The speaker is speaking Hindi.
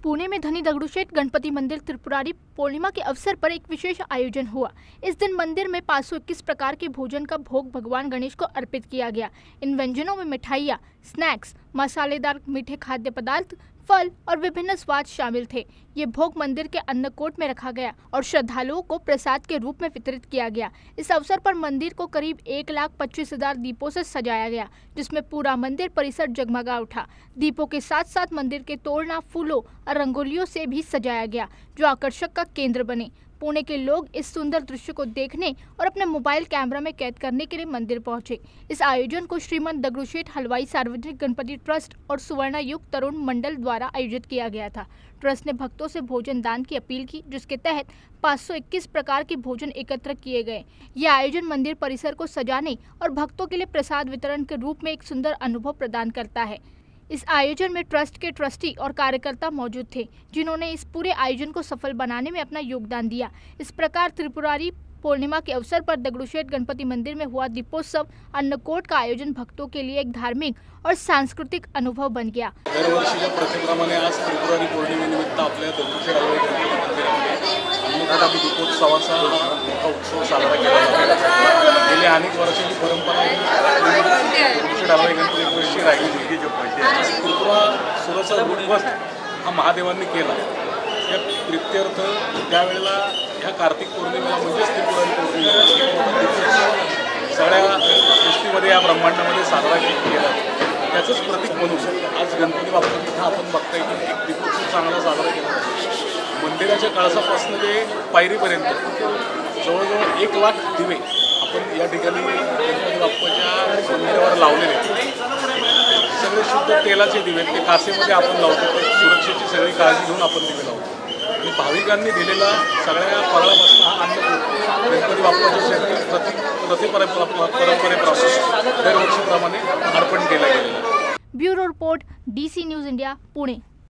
पुणे में धनी दगड़ूशेठ गणपति मंदिर त्रिपुरारी पूर्णिमा के अवसर पर एक विशेष आयोजन हुआ। इस दिन मंदिर में 521 प्रकार के भोजन का भोग भगवान गणेश को अर्पित किया गया। इन व्यंजनों में मिठाइयाँ, स्नैक्स, मसालेदार मीठे खाद्य पदार्थ, फल और विभिन्न स्वाद शामिल थे। ये भोग मंदिर के अन्नकूट में रखा गया और श्रद्धालुओं को प्रसाद के रूप में वितरित किया गया। इस अवसर पर मंदिर को करीब 1,25,000 दीपों से सजाया गया, जिसमें पूरा मंदिर परिसर जगमगा उठा। दीपों के साथ साथ मंदिर के तोड़ना फूलों और रंगोलियों से भी सजाया गया, जो आकर्षक का केंद्र बने। पुणे के लोग इस सुंदर दृश्य को देखने और अपने मोबाइल कैमरा में कैद करने के लिए मंदिर पहुंचे। इस आयोजन को श्रीमंत दगड़ूशेठ हलवाई सार्वजनिक गणपति ट्रस्ट और सुवर्ण युग तरुण मंडल द्वारा आयोजित किया गया था। ट्रस्ट ने भक्तों से भोजन दान की अपील की, जिसके तहत 521 प्रकार के भोजन एकत्र किए गए। यह आयोजन मंदिर परिसर को सजाने और भक्तों के लिए प्रसाद वितरण के रूप में एक सुंदर अनुभव प्रदान करता है। इस आयोजन में ट्रस्ट के ट्रस्टी और कार्यकर्ता मौजूद थे, जिन्होंने इस पूरे आयोजन को सफल बनाने में अपना योगदान दिया। इस प्रकार त्रिपुरारी पूर्णिमा के अवसर पर दगड़ूशेठ गणपति मंदिर में हुआ दीपोत्सव अन्नकूट का आयोजन भक्तों के लिए एक धार्मिक और सांस्कृतिक अनुभव बन गया। दरवर्षीच्या प्रथेप्रमाणे आज त्रिपुरारी पौर्णिमेनिमित्त आपल्या दगडूशेठ हलवाई गणपती मंदिरामध्ये अन्नकूट दीपोत्सवाचा मोठा उत्सव साजरा केला जातो। गेल्या अनेक वर्षांची परंपरा दगडूशेठ हलवाई गणपती वर्षी राहिलेली आहे। त्रिपुरा सुराचा उद्भव हा महादेवांनी केला। या प्रित्यर्थ त्यावेळेला ह्या कार्तिक पौर्णिमेला म्हणजेच त्रिपुरारी पौर्णिमेला सगळ्या सृष्टीमध्ये या ब्रह्मांडामध्ये साजरा केला। त्याचंच प्रतीक म्हणून आज गणपती बाप्पांचा आपण बघताय की एक दीपोत्सव चांगला साजरा केला। मंदिराच्या कळसापासून ते पायरीपर्यंत जवळजवळ 1 लाख दिवे आपण या ठिकाणी गणपती बाप्पाच्या मंदिरावर लावलेले। सगळे शुद्ध तेलाचे दिवे ते काचेमध्ये आपण लावतो। सुरक्षेची सगळी काळजी घेऊन आपण दिवे लावतो आणि भाविकांनी दिलेला सगळ्या फळापासून हा अन्नकूट गणपती बाप्पाच्या परंपरेप्रमाणे दरवर्षीप्रमाणे अर्पण केला गेलेला आहे। Bureau report, DC news India, Pune.